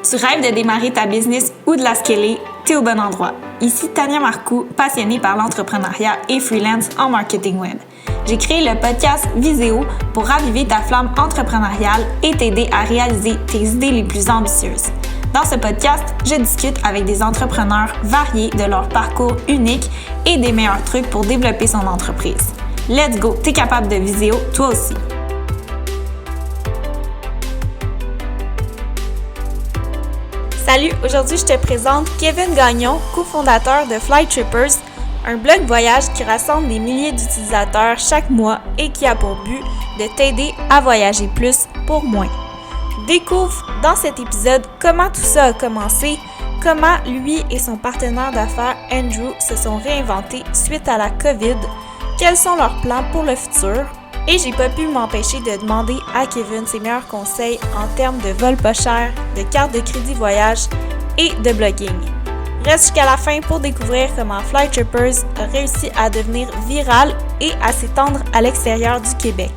Tu rêves de démarrer ta business ou de la scaler? T'es au bon endroit. Ici Tania Marcoux, passionnée par l'entrepreneuriat et freelance en marketing web. J'ai créé le podcast Viséo pour raviver ta flamme entrepreneuriale et t'aider à réaliser tes idées les plus ambitieuses. Dans ce podcast, je discute avec des entrepreneurs variés de leur parcours unique et des meilleurs trucs pour développer son entreprise. Let's go, t'es capable de Viséo, toi aussi! Salut, aujourd'hui je te présente Kevin Gagnon, cofondateur de Flytrippers, un blog voyage qui rassemble des milliers d'utilisateurs chaque mois et qui a pour but de t'aider à voyager plus pour moins. Découvre dans cet épisode comment tout ça a commencé, comment lui et son partenaire d'affaires Andrew se sont réinventés suite à la COVID, quels sont leurs plans pour le futur. Et j'ai pas pu m'empêcher de demander à Kevin ses meilleurs conseils en termes de vol pas cher, de carte de crédit voyage et de blogging. Reste jusqu'à la fin pour découvrir comment Flytrippers a réussi à devenir viral et à s'étendre à l'extérieur du Québec.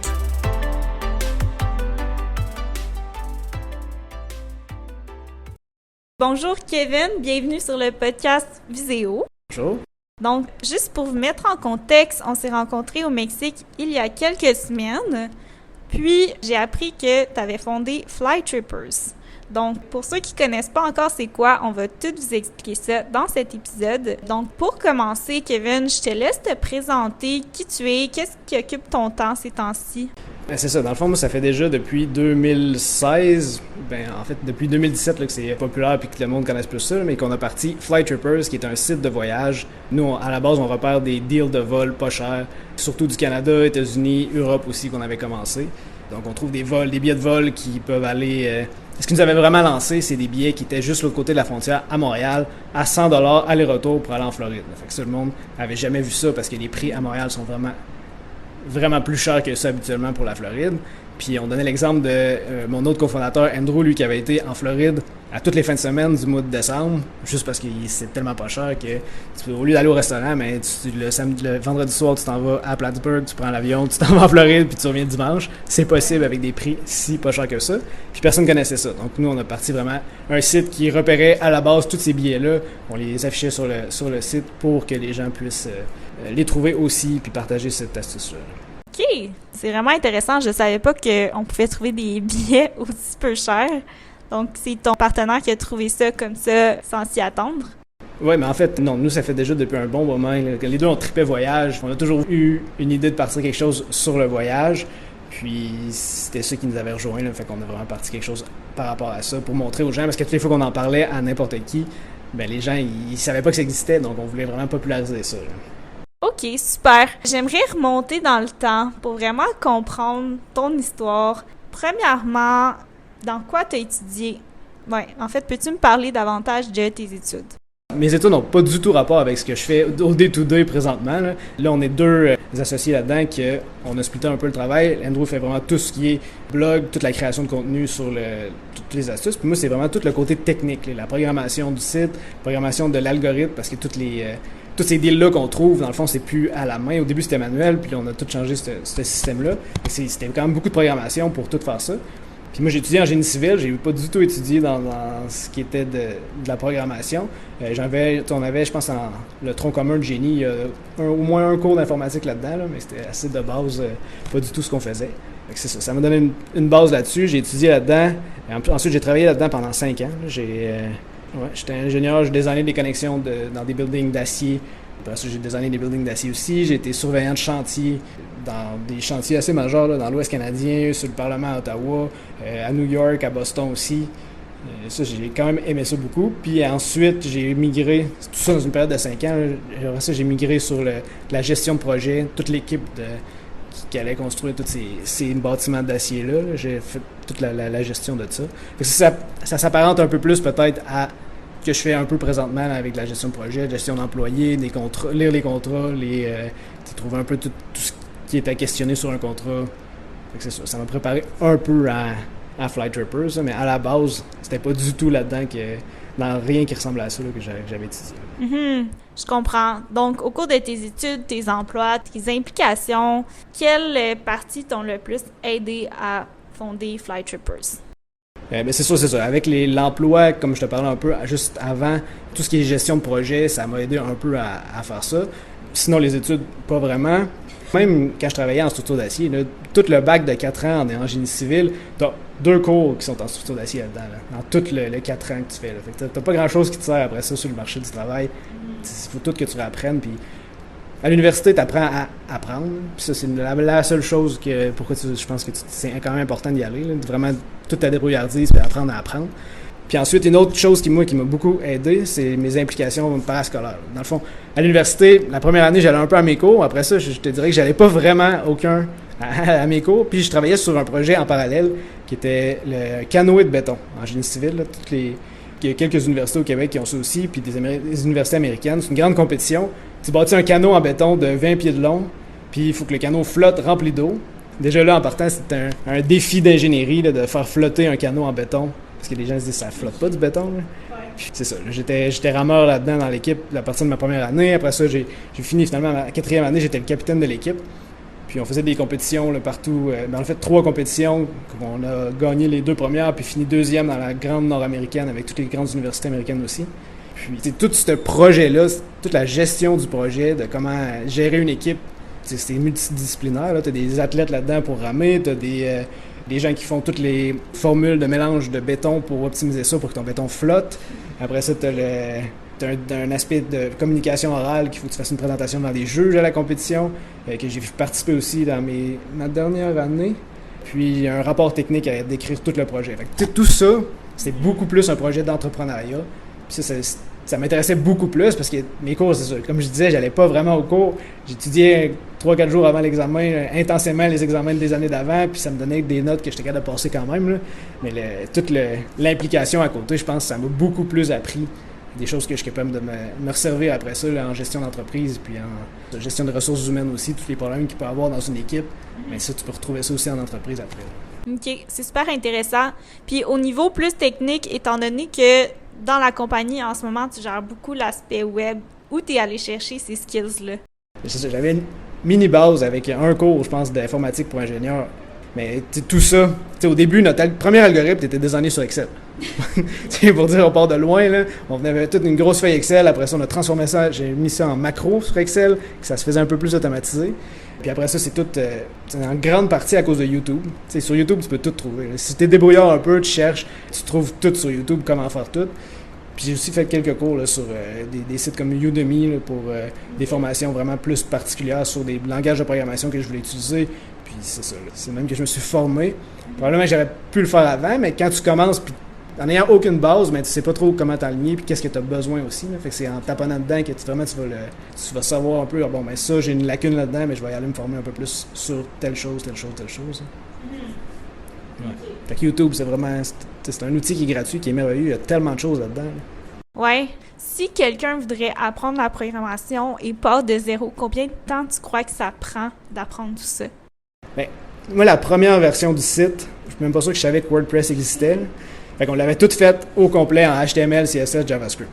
Bonjour Kevin, bienvenue sur le podcast Viséo. Bonjour. Donc, juste pour vous mettre en contexte, on s'est rencontrés au Mexique il y a quelques semaines, puis j'ai appris que tu avais fondé Flytrippers. Donc, pour ceux qui ne connaissent pas encore c'est quoi, on va tout vous expliquer ça dans cet épisode. Donc, pour commencer, Kevin, je te laisse te présenter qui tu es, qu'est-ce qui occupe ton temps ces temps-ci? C'est ça, dans le fond, moi, ça fait déjà depuis 2016, en fait, depuis 2017 là, que c'est populaire puis que le monde connaisse plus ça, mais qu'on a parti Flytrippers, qui est un site de voyage. Nous, à la base, on repère des deals de vol pas chers, surtout du Canada, États-Unis, Europe aussi, qu'on avait commencé. Donc, on trouve des billets de vol qui peuvent aller... Ce qui nous avait vraiment lancé, c'est des billets qui étaient juste l'autre côté de la frontière, à Montréal, à 100$ aller-retour pour aller en Floride. Fait que ça, le monde n'avait jamais vu ça parce que les prix à Montréal sont vraiment plus cher que ça habituellement pour la Floride. Puis on donnait l'exemple de mon autre cofondateur, Andrew, lui, qui avait été en Floride à toutes les fins de semaine du mois de décembre, juste parce que c'est tellement pas cher que au lieu d'aller au restaurant, mais le vendredi soir, tu t'en vas à Plattsburgh, tu prends l'avion, tu t'en vas en Floride, puis tu reviens dimanche. C'est possible avec des prix si pas chers que ça. Puis personne connaissait ça. Donc nous, on a parti vraiment un site qui repérait à la base tous ces billets-là. On les affichait sur le site pour que les gens puissent les trouver aussi, puis partager cette astuce-là. OK! C'est vraiment intéressant. Je savais pas qu'on pouvait trouver des billets aussi peu chers. Donc, c'est ton partenaire qui a trouvé ça comme ça, sans s'y attendre? Oui, mais en fait, non. Nous, ça fait déjà depuis un bon moment. Les deux, on tripait voyage. On a toujours eu une idée de partir quelque chose sur le voyage. Puis, c'était ça qui nous avait rejoint. Fait qu'on a vraiment parti quelque chose par rapport à ça pour montrer aux gens. Parce que toutes les fois qu'on en parlait à n'importe qui, les gens, ils savaient pas que ça existait. Donc, on voulait vraiment populariser ça. OK, super. J'aimerais remonter dans le temps pour vraiment comprendre ton histoire. Premièrement, dans quoi tu as étudié? En fait, peux-tu me parler davantage de tes études? Mes études n'ont pas du tout rapport avec ce que je fais au day-to-day présentement. Là, on est deux associés là-dedans on a splitté un peu le travail. Andrew fait vraiment tout ce qui est blog, toute la création de contenu sur toutes les astuces. Puis moi, c'est vraiment tout le côté technique, la programmation du site, la programmation de l'algorithme, parce que tous ces deals-là qu'on trouve, dans le fond, c'est plus à la main. Au début, c'était manuel, puis là, on a tout changé ce système-là. C'était quand même beaucoup de programmation pour tout faire ça. Puis moi, j'ai étudié en génie civil, j'ai pas du tout étudié dans ce qui était de la programmation. On avait, je pense, le tronc commun de génie, il y a au moins un cours d'informatique là-dedans, mais c'était assez de base, pas du tout ce qu'on faisait. C'est ça m'a donné une base là-dessus, j'ai étudié là-dedans. Et ensuite, j'ai travaillé là-dedans pendant 5 ans. J'étais ingénieur, j'ai designé des connexions dans des buildings d'acier. Après ça, j'ai designé des buildings d'acier aussi. J'ai été surveillant de chantier dans des chantiers assez majeurs là, dans l'Ouest canadien, sur le Parlement à Ottawa, à New York, à Boston aussi. Ça, j'ai quand même aimé ça beaucoup. Puis ensuite, j'ai migré, tout ça dans une période de 5 ans, après ça, j'ai migré sur la gestion de projet, toute l'équipe qui allait construire tous ces bâtiments d'acier-là. J'ai fait toute la gestion de ça. Ça s'apparente un peu plus peut-être à ce que je fais un peu présentement là, avec la gestion de projet, gestion d'employés, des contrats, lire les contrats, trouver un peu tout ce qui est à questionner sur un contrat. C'est ça. Ça m'a préparé un peu à Flytrippers, mais à la base, c'était pas du tout là-dedans dans rien qui ressemble à ça là, que j'avais étudié. Mm-hmm. Je comprends. Donc, au cours de tes études, tes emplois, tes implications, quelles parties t'ont le plus aidé à fonder Flytrippers? Mais c'est sûr, c'est ça. Avec l'emploi, comme je te parlais un peu juste avant, tout ce qui est gestion de projet, ça m'a aidé un peu à faire ça. Sinon, les études, pas vraiment. Même quand je travaillais en structure d'acier, là, tout le bac de 4 ans en génie civil, t'as 2 cours qui sont en structure d'acier là-dedans, là, dans tout le 4 ans que tu fais. Là. Fait que t'as pas grand-chose qui te sert après ça sur le marché du travail. Il faut tout que tu réapprennes. Puis à l'université, tu apprends à apprendre. Puis ça, c'est la seule chose pourquoi je pense que c'est quand même important d'y aller. Là, vraiment, toute ta débrouillardise, puis apprendre à apprendre. Puis ensuite, une autre chose qui m'a beaucoup aidé, c'est mes implications parascolaires. Dans le fond, à l'université, la première année, j'allais un peu à mes cours. Après ça, je te dirais que j'allais pas vraiment aucun à mes cours. Puis je travaillais sur un projet en parallèle qui était le canoë de béton en génie civil. Là, il y a quelques universités au Québec qui ont ça aussi, puis des universités américaines. C'est une grande compétition. Tu bâtis un canot en béton de 20 pieds de long, puis il faut que le canot flotte rempli d'eau. Déjà là, en partant, c'est un défi d'ingénierie là, de faire flotter un canot en béton. Parce que les gens se disent ça flotte pas du béton. Là. Puis c'est ça. Là, j'étais rameur là-dedans dans l'équipe à partir de ma première année. Après ça, j'ai fini finalement ma 4e année, j'étais le capitaine de l'équipe. Puis on faisait des compétitions là, partout. On a fait 3 compétitions. On a gagné les 2 premières, puis fini 2e dans la grande nord-américaine avec toutes les grandes universités américaines aussi. Puis tout ce projet-là, toute la gestion du projet, de comment gérer une équipe, c'est multidisciplinaire. Tu as des athlètes là-dedans pour ramer, tu as des gens qui font toutes les formules de mélange de béton pour optimiser ça, pour que ton béton flotte. Après ça, tu as un aspect de communication orale qu'il faut que tu fasses une présentation devant des juges à la compétition, que j'ai participé aussi dans ma dernière année. Puis un rapport technique à décrire tout le projet. Fait que tout ça, c'est beaucoup plus un projet d'entrepreneuriat. Puis ça m'intéressait beaucoup plus parce que mes cours, c'est ça. Comme je disais, j'allais pas vraiment aux cours. J'étudiais 3-4 jours avant l'examen, intensément les examens des années d'avant, puis ça me donnait des notes que j'étais capable de passer quand même. Là. Mais toute l'implication à côté, je pense que ça m'a beaucoup plus appris des choses que je suis capable de me resservir après ça là, en gestion d'entreprise, puis en gestion de ressources humaines aussi, tous les problèmes qu'il peut y avoir dans une équipe. Mais ça, tu peux retrouver ça aussi en entreprise après. Là. OK, c'est super intéressant. Puis au niveau plus technique, étant donné que dans la compagnie, en ce moment, tu gères beaucoup l'aspect web. Où tu es allé chercher ces skills-là? C'est ça, j'avais une mini-base avec un cours, je pense, d'informatique pour ingénieur. Mais tout ça, au début, notre premier algorithme était designé sur Excel. Pour dire, on part de loin, là. On avait toute une grosse feuille Excel. Après ça, on a transformé ça, j'ai mis ça en macro sur Excel, que ça se faisait un peu plus automatisé. Puis après ça, c'est tout, c'est en grande partie à cause de YouTube. T'sais, sur YouTube, tu peux tout trouver. Si tu es débrouillard un peu, tu cherches, tu trouves tout sur YouTube, comment faire tout. Puis j'ai aussi fait quelques cours là, sur des sites comme Udemy là, pour des formations vraiment plus particulières sur des langages de programmation que je voulais utiliser. Puis c'est ça, là. C'est même que je me suis formé. Probablement que j'aurais pu le faire avant, mais quand tu commences, puis en n'ayant aucune base, mais tu sais pas trop comment t'aligner puis qu'est-ce que tu as besoin aussi. Là. Fait que c'est en taponnant dedans que tu vas savoir un peu, bon, ben ça, j'ai une lacune là-dedans, mais je vais y aller me former un peu plus sur telle chose. Ouais. Fait que YouTube, c'est un outil qui est gratuit, qui est merveilleux. Il y a tellement de choses là-dedans. Là. Ouais. Si quelqu'un voudrait apprendre la programmation et part de zéro, combien de temps tu crois que ça prend d'apprendre tout ça? Ben, moi, la première version du site, je suis même pas sûr que je savais que WordPress existait. Là. Fait qu'on l'avait toute faite au complet en HTML, CSS, JavaScript.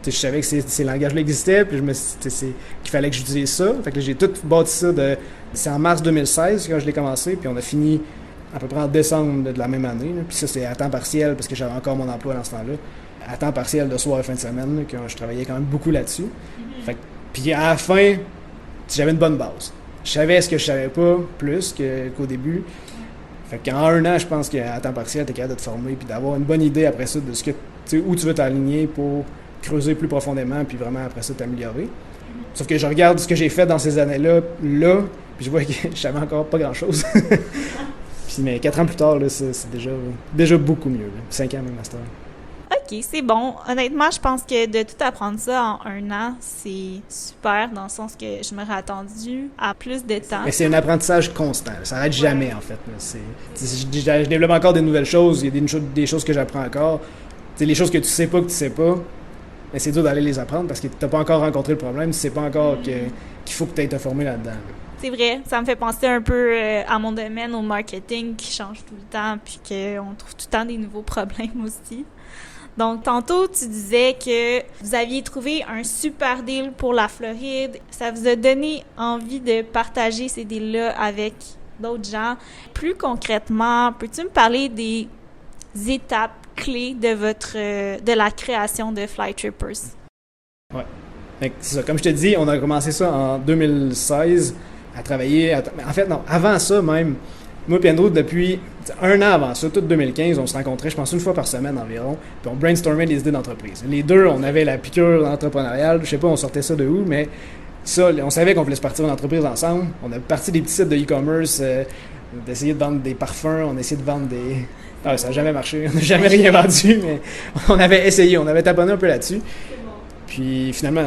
T'sais, je savais que ces langages-là existaient, puis qu'il fallait que j'utilise ça. Fait que j'ai tout bâti ça c'est en mars 2016 quand je l'ai commencé, puis on a fini à peu près en décembre de la même année. Là. Puis ça, c'est à temps partiel, parce que j'avais encore mon emploi dans ce temps-là. À temps partiel de soir et fin de semaine, là, que je travaillais quand même beaucoup là-dessus. Fait que, puis à la fin, j'avais une bonne base. Je savais ce que je savais pas, plus qu'au début. Fait qu'en 1 an, je pense qu'à temps partiel, tu es capable de te former puis d'avoir une bonne idée après ça de où tu veux t'aligner pour creuser plus profondément puis vraiment après ça t'améliorer. Sauf que je regarde ce que j'ai fait dans ces années-là, puis je vois que je savais encore pas grand-chose. Mais 4 ans plus tard, là, c'est déjà beaucoup mieux. Là. 5 ans même master. OK, c'est bon. Honnêtement, je pense que de tout apprendre ça en 1 an, c'est super, dans le sens que je m'aurais attendu à plus de temps. Mais c'est un apprentissage constant. Là. Ça n'arrête jamais, en fait. Là. Je développe encore des nouvelles choses. Il y a des choses que j'apprends encore. Les choses que tu sais pas, mais c'est dur d'aller les apprendre parce que tu n'as pas encore rencontré le problème. Tu sais pas encore qu'il faut que tu ailles te former là-dedans. Là. C'est vrai, ça me fait penser un peu à mon domaine, au marketing, qui change tout le temps, puis qu'on trouve tout le temps des nouveaux problèmes aussi. Donc, tantôt, tu disais que vous aviez trouvé un super deal pour la Floride. Ça vous a donné envie de partager ces deals-là avec d'autres gens. Plus concrètement, peux-tu me parler des étapes clés de la création de Flytrippers? Ouais. C'est ça. Comme je te dis, on a commencé ça en 2016 à travailler. En fait, non, avant ça même, moi et Andrew, depuis un an avant ça, tout 2015, on se rencontrait, je pense, une fois par semaine environ, puis on brainstormait des idées d'entreprise. Les deux, on avait la piqûre entrepreneuriale, je sais pas, on sortait ça de où, mais ça, on savait qu'on voulait se partir une entreprise ensemble. On a parti des petits sites de e-commerce, d'essayer de vendre des parfums, on a essayé de vendre des... Ah, ça n'a jamais marché, on n'a jamais rien vendu, mais on avait essayé, on avait taponné un peu là-dessus. Puis finalement,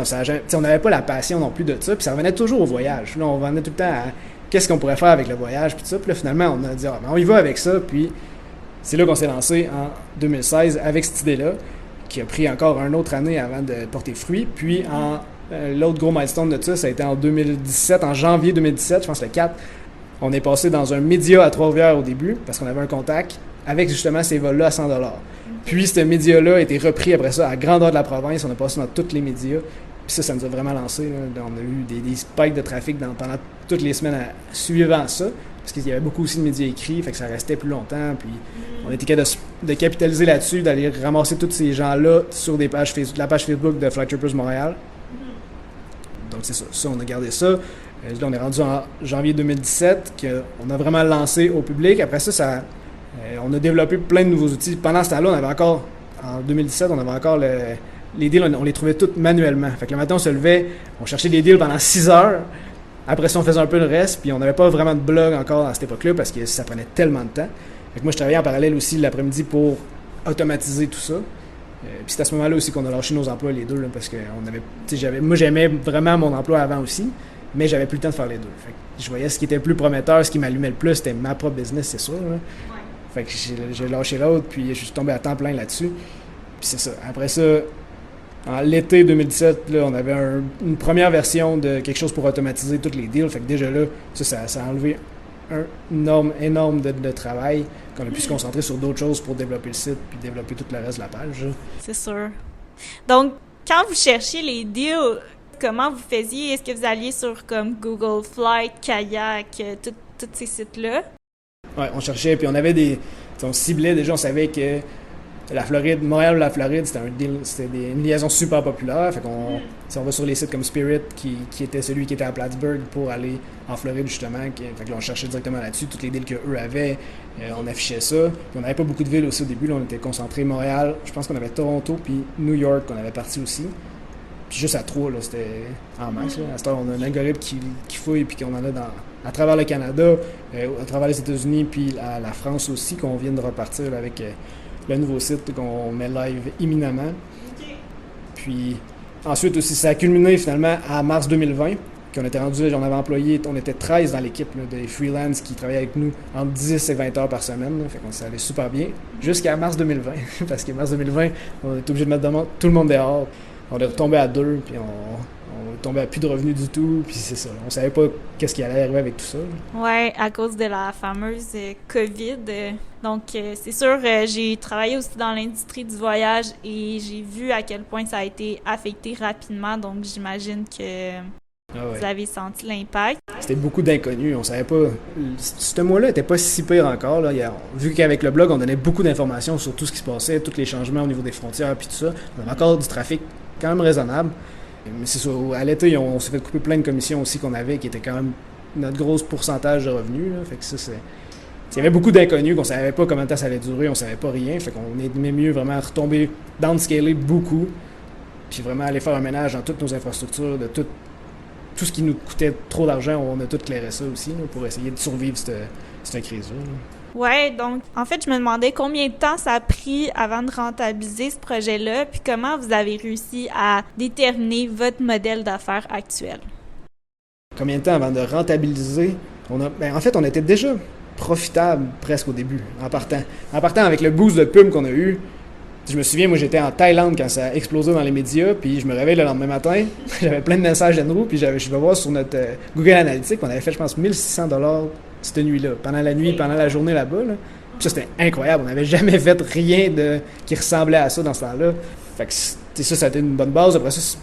on n'avait pas la passion non plus de ça, puis ça revenait toujours au voyage. Là, on revenait tout le temps à qu'est-ce qu'on pourrait faire avec le voyage, puis tout ça. Puis là, finalement, on a dit, on y va avec ça, puis c'est là qu'on s'est lancé en 2016 avec cette idée-là, qui a pris encore une autre année avant de porter fruit. Puis l'autre gros milestone de ça a été en 2017, en janvier 2017, je pense le 4, on est passé dans un média à Trois-Rivières au début, parce qu'on avait un contact avec justement ces vols-là à 100$. Puis ce média-là a été repris après ça à grandeur de la province, on a passé dans tous les médias. Puis ça nous a vraiment lancé. Là. On a eu des spikes de trafic pendant toutes les semaines suivant ça, parce qu'il y avait beaucoup aussi de médias écrits, fait que ça restait plus longtemps. Puis on était capable de capitaliser là-dessus, d'aller ramasser tous ces gens-là sur des pages la page Facebook de Flytrippers Montréal. Donc c'est ça. Ça, on a gardé ça. Là, on est rendu en janvier 2017, qu'on a vraiment lancé au public. Après ça, on a développé plein de nouveaux outils. Pendant ce temps-là, en 2017, on avait encore les deals, on les trouvait tous manuellement. Fait que le matin, on se levait, on cherchait des deals pendant 6 heures. Après ça, on faisait un peu le reste, puis on n'avait pas vraiment de blog encore à cette époque-là parce que ça prenait tellement de temps. Fait que moi, je travaillais en parallèle aussi l'après-midi pour automatiser tout ça. Puis c'est à ce moment-là aussi qu'on a lâché nos emplois les deux, là, parce que moi, j'aimais vraiment mon emploi avant aussi, mais j'avais plus le temps de faire les deux. Fait que je voyais ce qui était le plus prometteur, ce qui m'allumait le plus, c'était ma propre business, c'est sûr. Là. Fait que j'ai lâché l'autre, puis je suis tombé à temps plein là-dessus. Puis c'est ça. Après ça, en l'été 2017, là, on avait une première version de quelque chose pour automatiser tous les deals. Fait que déjà là, ça a enlevé un énorme de travail qu'on a pu se concentrer sur d'autres choses pour développer le site puis développer tout le reste de la page. Là. C'est sûr. Donc, quand vous cherchiez les deals, comment vous faisiez? Est-ce que vous alliez sur comme Google Flight, Kayak, tous ces sites-là? Oui, on cherchait, puis on ciblait déjà, on savait que la Floride, Montréal ou la Floride, c'était une liaison super populaire. Fait qu'on on va sur les sites comme Spirit, qui était celui qui était à Plattsburgh pour aller en Floride justement. Fait que là, on cherchait directement là-dessus, toutes les deals qu'eux avaient, on affichait ça. Puis on n'avait pas beaucoup de villes aussi au début, là, on était concentré Montréal, je pense qu'on avait Toronto, puis New York qu'on avait parti aussi. Puis juste à 3, là, c'était en masse. Là. À cette heure, on a un algorithme qui fouille, puis qu'on en a à travers le Canada, à travers les États-Unis, puis la France aussi, qu'on vient de repartir là, avec le nouveau site qu'on met live imminemment. Okay. Puis ensuite aussi, ça a culminé finalement à mars 2020, qu'on était rendu, on avait employé, on était 13 dans l'équipe là, des freelance qui travaillaient avec nous entre 10 et 20 heures par semaine. Là, fait qu'on s'allait super bien, jusqu'à mars 2020, parce que mars 2020, on était obligé de mettre tout le monde dehors. On est retombé à 2, puis on est tombé à plus de revenus du tout, puis c'est ça. On savait pas qu'est-ce qui allait arriver avec tout ça. Oui, à cause de la fameuse COVID. Donc, c'est sûr, j'ai travaillé aussi dans l'industrie du voyage et j'ai vu à quel point ça a été affecté rapidement. Donc, j'imagine que vous avez senti l'impact. C'était beaucoup d'inconnus. On savait pas... Ce mois-là n'était pas si pire encore. Là. Vu qu'avec le blog, on donnait beaucoup d'informations sur tout ce qui se passait, tous les changements au niveau des frontières, puis tout ça. On avait encore du trafic quand même raisonnable. Mais c'est sûr, à l'été, on s'est fait couper plein de commissions aussi qu'on avait, qui étaient quand même notre gros pourcentage de revenus. Là. Fait que ça, il y avait beaucoup d'inconnus, qu'on savait pas combien de temps ça allait durer, on savait pas rien. Fait qu'on aimait mieux vraiment retomber, downscaler beaucoup, puis vraiment aller faire un ménage dans toutes nos infrastructures, de tout ce qui nous coûtait trop d'argent, on a tout clairé ça aussi, là, pour essayer de survivre cette crise-là. Ouais, donc en fait, je me demandais combien de temps ça a pris avant de rentabiliser ce projet-là, puis comment vous avez réussi à déterminer votre modèle d'affaires actuel. Combien de temps avant de rentabiliser? En fait, on était déjà profitable presque au début, en partant. En partant avec le boost de pub qu'on a eu, je me souviens, moi j'étais en Thaïlande quand ça a explosé dans les médias, puis je me réveille le lendemain matin, j'avais plein de messages d'Andrew, puis je vais voir sur notre Google Analytics, on avait fait, je pense, 1600$ cette nuit-là, pendant la nuit, pendant la journée là-bas. Là. Puis ça, c'était incroyable. On n'avait jamais fait rien qui ressemblait à ça dans ce temps-là. Fait que ça a été une bonne base. Après ça,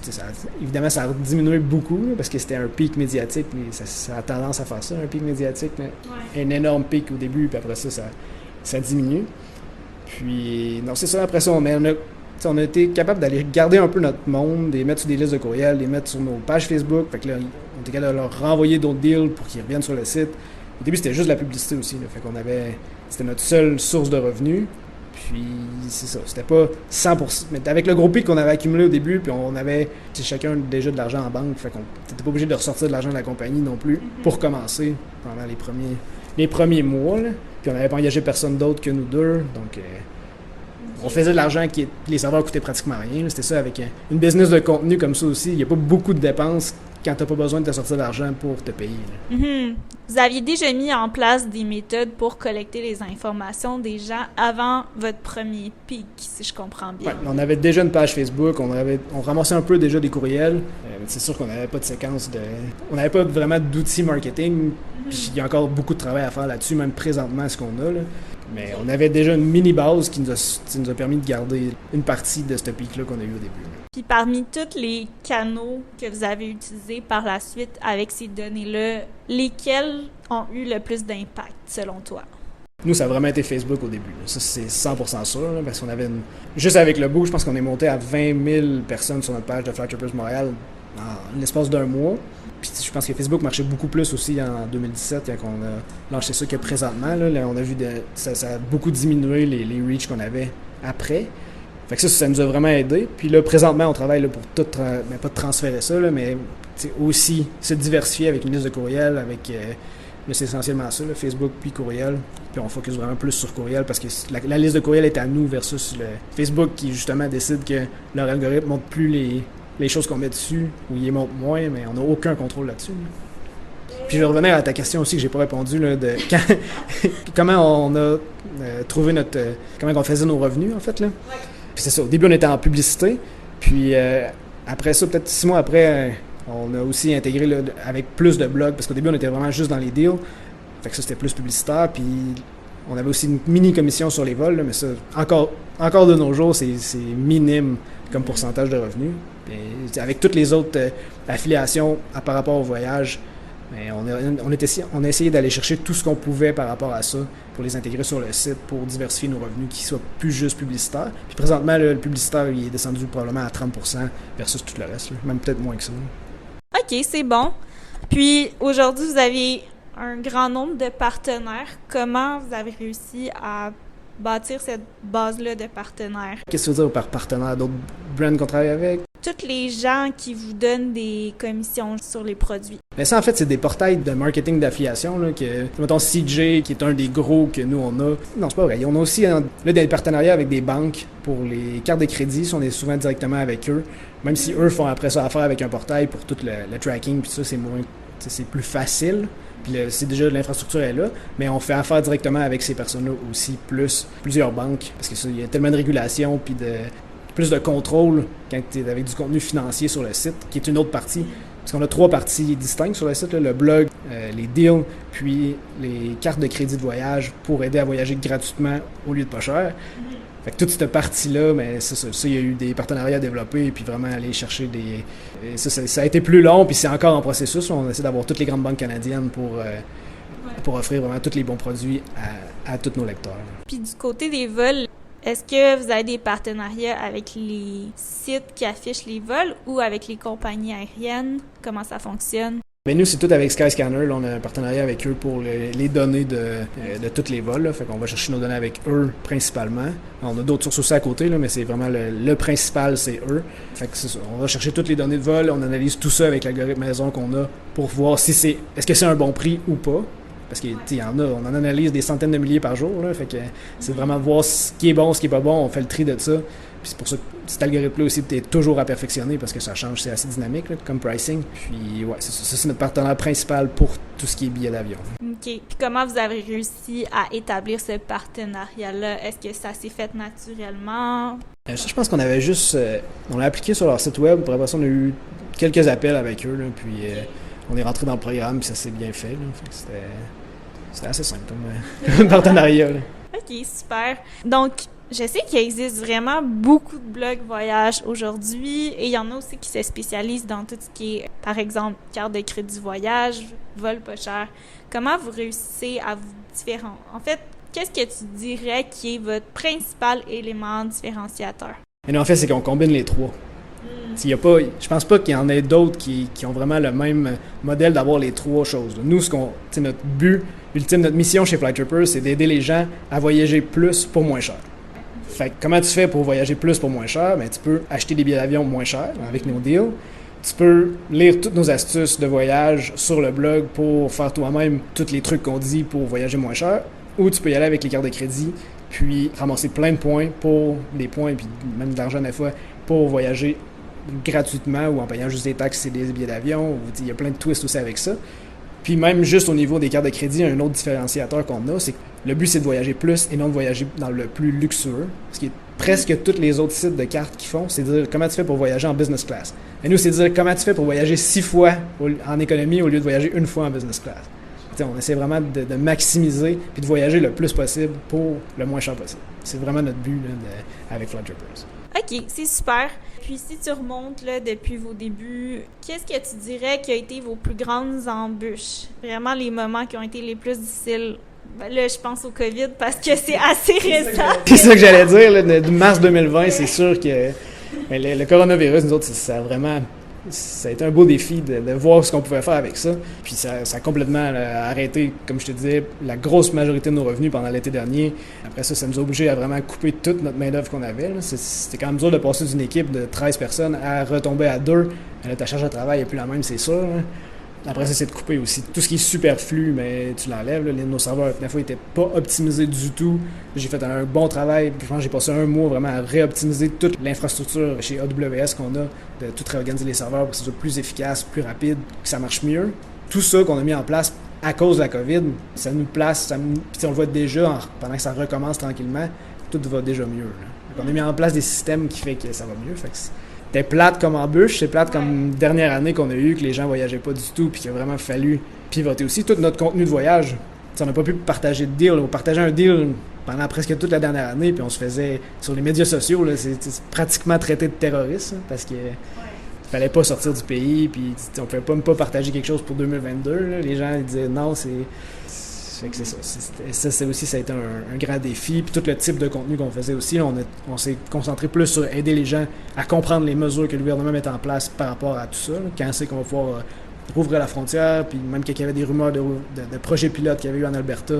évidemment, ça a diminué beaucoup là, parce que c'était un pic médiatique. Mais ça a tendance à faire ça, un pic médiatique. Mais un énorme pic au début, puis après ça diminue. Puis, non, c'est ça, après ça, on a été capable d'aller garder un peu notre monde, les mettre sur des listes de courriels, les mettre sur nos pages Facebook. Fait que là, on était capable de leur renvoyer d'autres deals pour qu'ils reviennent sur le site. Au début, c'était juste la publicité aussi. Là. Fait qu'on avait... C'était notre seule source de revenus. Puis, c'est ça. C'était pas 100%. Mais avec le gros pic qu'on avait accumulé au début, puis on avait chacun déjà de l'argent en banque. Fait qu'on n'était pas obligé de ressortir de l'argent de la compagnie non plus pour commencer pendant les premiers mois. Là. Puis on n'avait pas engagé personne d'autre que nous deux. Donc, on faisait de l'argent les serveurs coûtaient pratiquement rien. Là. C'était ça avec une business de contenu comme ça aussi. Il n'y a pas beaucoup de dépenses quand tu n'as pas besoin de te sortir d'argent pour te payer. Vous aviez déjà mis en place des méthodes pour collecter les informations des gens avant votre premier pic, si je comprends bien. Ouais, on avait déjà une page Facebook, on ramassait un peu déjà des courriels. C'est sûr qu'on n'avait pas de séquence on n'avait pas vraiment d'outils marketing. Puis il y a encore beaucoup de travail à faire là-dessus, même présentement ce qu'on a. Là. Mais on avait déjà une mini-base qui nous a permis de garder une partie de ce pic-là qu'on a eu au début. Puis parmi tous les canaux que vous avez utilisés par la suite avec ces données-là, lesquels ont eu le plus d'impact selon toi? Nous, ça a vraiment été Facebook au début. Là. Ça, c'est 100% sûr, là, parce qu'on avait juste avec le bout, je pense qu'on est monté à 20 000 personnes sur notre page de Flight Trippers Montréal en l'espace d'un mois. Puis je pense que Facebook marchait beaucoup plus aussi en 2017 quand on a lancé ça que présentement. Là, on a vu ça a beaucoup diminué les reach qu'on avait après. Fait que ça nous a vraiment aidé. Puis là, présentement, on travaille là, pour tout, pas de transférer ça, là, mais aussi se diversifier avec une liste de courriels, avec, là, c'est essentiellement ça, là, Facebook puis courriel. Puis on focus vraiment plus sur courriel parce que la liste de courriel est à nous versus le Facebook qui, justement, décide que leur algorithme ne montre plus les choses qu'on met dessus ou il les montre moins, mais on n'a aucun contrôle là-dessus. Là. Puis je vais revenir à ta question aussi que j'ai pas répondu, là, de comment on a trouvé comment on faisait nos revenus, en fait, là. Puis c'est ça, au début, on était en publicité. Puis après ça, peut-être 6 mois après, on a aussi intégré là, avec plus de blogs, parce qu'au début, on était vraiment juste dans les deals. Fait que ça, c'était plus publicitaire. Puis on avait aussi une mini-commission sur les vols, là, mais ça, encore de nos jours, c'est minime comme pourcentage de revenus. Et avec toutes les autres affiliations par rapport au voyage, mais on a essayé d'aller chercher tout ce qu'on pouvait par rapport à ça pour les intégrer sur le site, pour diversifier nos revenus, qui soient plus juste publicitaires. Puis présentement, là, le publicitaire, il est descendu probablement à 30% versus tout le reste, là, même peut-être moins que ça. Là. OK, c'est bon. Puis aujourd'hui, vous avez un grand nombre de partenaires. Comment vous avez réussi à bâtir cette base-là de partenaires? Qu'est-ce que tu veux dire par partenaires? D'autres brands qu'on travaille avec? Tous les gens qui vous donnent des commissions sur les produits. Mais ça, en fait, c'est des portails de marketing d'affiliation, là, mettons CJ, qui est un des gros que nous, on a. Non, c'est pas vrai. On a aussi là, des partenariats avec des banques pour les cartes de crédit. On est souvent directement avec eux. Même si eux font après ça affaire avec un portail pour tout le tracking, puis ça, c'est plus facile. Puis c'est déjà l'infrastructure est là, mais on fait affaire directement avec ces personnes-là aussi, plus plusieurs banques, parce que ça, il y a tellement de régulation, puis plus de contrôle quand tu es avec du contenu financier sur le site, qui est une autre partie. Parce qu'on a 3 parties distinctes sur le site, là, le blog, les deals, puis les cartes de crédit de voyage pour aider à voyager gratuitement au lieu de pas cher. Fait que toute cette partie-là, mais c'est ça, il y a eu des partenariats développés, puis vraiment aller chercher des... Ça a été plus long, puis c'est encore en processus. On essaie d'avoir toutes les grandes banques canadiennes pour offrir vraiment tous les bons produits à tous nos lecteurs. Puis du côté des vols, est-ce que vous avez des partenariats avec les sites qui affichent les vols ou avec les compagnies aériennes? Comment ça fonctionne? Bien, nous, c'est tout avec Skyscanner. Là, on a un partenariat avec eux pour les données de tous les vols. Là. Fait qu'on va chercher nos données avec eux principalement. On a d'autres sources aussi à côté, là, mais c'est vraiment le principal, c'est eux. Fait que c'est ça. On va chercher toutes les données de vol. On analyse tout ça avec l'algorithme maison qu'on a pour voir si est-ce que c'est un bon prix ou pas. Parce qu'il y en a, on en analyse des centaines de milliers par jour. Là, fait que c'est vraiment voir ce qui est bon, ce qui est pas bon. On fait le tri de ça. Puis c'est pour ça que cet algorithme-là aussi est toujours à perfectionner parce que ça change, c'est assez dynamique là, comme pricing. Puis ouais, c'est notre partenaire principal pour tout ce qui est billets d'avion. OK. Puis comment vous avez réussi à établir ce partenariat-là? Est-ce que ça s'est fait naturellement? Je pense qu'on avait juste... on l'a appliqué sur leur site web. Après ça, on a eu quelques appels avec eux. Là, puis on est rentré dans le programme puis ça s'est bien fait. Là, fait que c'était assez simple comme partenariat. Là. OK, super. Donc, je sais qu'il existe vraiment beaucoup de blogs voyage aujourd'hui et il y en a aussi qui se spécialisent dans tout ce qui est, par exemple, carte de crédit voyage, vol pas cher. Comment vous réussissez à vous différencier? En fait, qu'est-ce que tu dirais qui est votre principal élément différenciateur? Et nous, en fait, c'est qu'on combine les trois. Il y a pas, je pense pas qu'il y en ait d'autres qui ont vraiment le même modèle d'avoir les trois choses. Nous, notre but ultime, notre mission chez Flytrippers, c'est d'aider les gens à voyager plus pour moins cher. Fait que comment tu fais pour voyager plus pour moins cher? Ben, tu peux acheter des billets d'avion moins chers avec nos deals. Tu peux lire toutes nos astuces de voyage sur le blog pour faire toi-même tous les trucs qu'on dit pour voyager moins cher. Ou tu peux y aller avec les cartes de crédit, puis ramasser plein de points pour des points, puis même de l'argent des fois, pour voyager gratuitement ou en payant juste des taxes et des billets d'avion. Il y a plein de twists aussi avec ça. Puis même juste au niveau des cartes de crédit, un autre différenciateur qu'on a, c'est que le but c'est de voyager plus et non de voyager dans le plus luxueux. Ce qui est presque tous les autres sites de cartes qui font, c'est de dire comment tu fais pour voyager en business class. Et nous, c'est de dire comment tu fais pour voyager 6 fois en économie au lieu de voyager une fois en business class. T'sais, on essaie vraiment de maximiser et de voyager le plus possible pour le moins cher possible. C'est vraiment notre but là, avec Flytrippers. OK, c'est super. Puis si tu remontes là, depuis vos débuts, qu'est-ce que tu dirais qui a été vos plus grandes embûches? Vraiment les moments qui ont été les plus difficiles? Ben là, je pense au COVID parce que c'est assez récent. C'est ça que j'allais dire. Là, de mars 2020, c'est sûr que le coronavirus, nous autres, ça a été un beau défi de voir ce qu'on pouvait faire avec ça. Puis ça a complètement arrêté, comme je te disais, la grosse majorité de nos revenus pendant l'été dernier. Après ça nous a obligés à vraiment couper toute notre main-d'œuvre qu'on avait. Là. C'était quand même dur de passer d'une équipe de 13 personnes à retomber à 2. Là, ta charge de travail n'est plus la même, c'est sûr. Là. Après ça, c'est de couper aussi tout ce qui est superflu, mais tu l'enlèves. Là. Nos serveurs, des fois, n'étaient pas optimisés du tout. J'ai fait un bon travail. Puis, je pense que j'ai passé un mois vraiment à réoptimiser toute l'infrastructure chez AWS qu'on a, de tout réorganiser les serveurs pour que ce soit plus efficace, plus rapide, que ça marche mieux. Tout ça qu'on a mis en place à cause de la COVID, ça nous place, puis on le voit déjà, pendant que ça recommence tranquillement, tout va déjà mieux. Là. On a mis en place des systèmes qui fait que ça va mieux. Fait que c'était plate comme embûche, c'est plate comme dernière année qu'on a eu, que les gens voyageaient pas du tout, puis qu'il a vraiment fallu pivoter aussi. Tout notre contenu de voyage, on n'a pas pu partager de deal. On partageait un deal pendant presque toute la dernière année, puis on se faisait, sur les médias sociaux, là, c'est pratiquement traité de terroriste, hein, parce que fallait pas sortir du pays, puis on pouvait pas même pas partager quelque chose pour 2022. Là. Les gens ils disaient non, fait que c'est ça. Ça a été un grand défi. Puis tout le type de contenu qu'on faisait aussi, on s'est concentré plus sur aider les gens à comprendre les mesures que le gouvernement met en place par rapport à tout ça. Là. Quand c'est qu'on va pouvoir rouvrir la frontière, puis même quand il y avait des rumeurs de projets pilotes qu'il y avait eu en Alberta,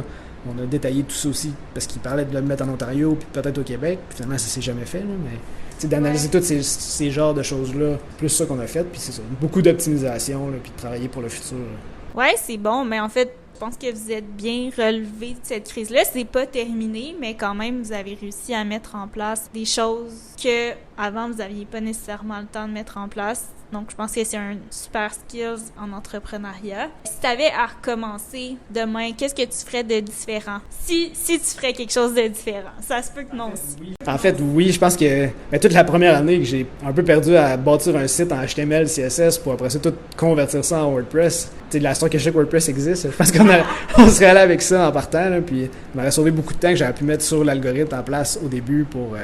on a détaillé tout ça aussi, parce qu'ils parlaient de le mettre en Ontario, puis peut-être au Québec. Puis finalement, ça s'est jamais fait. Là, mais d'analyser tous ces genres de choses-là, plus ça qu'on a fait, puis c'est ça. Beaucoup d'optimisation, là, puis de travailler pour le futur. Là. Ouais, c'est bon, mais en fait, je pense que vous êtes bien relevé de cette crise-là. C'est pas terminé, mais quand même, vous avez réussi à mettre en place des choses que avant vous n'aviez pas nécessairement le temps de mettre en place. Donc, je pense que c'est un super skills en entrepreneuriat. Si tu avais à recommencer demain, qu'est-ce que tu ferais de différent? Si tu ferais quelque chose de différent. Ça se peut que non aussi. En fait, oui, je pense que toute la première année que j'ai un peu perdu à bâtir un site en HTML, CSS pour après ça tout convertir ça en WordPress. Tu sais, de la sorte que chaque WordPress existe. Je pense qu'on serait allé avec ça en partant. Là, puis ça m'aurait sauvé beaucoup de temps que j'aurais pu mettre sur l'algorithme en place au début pour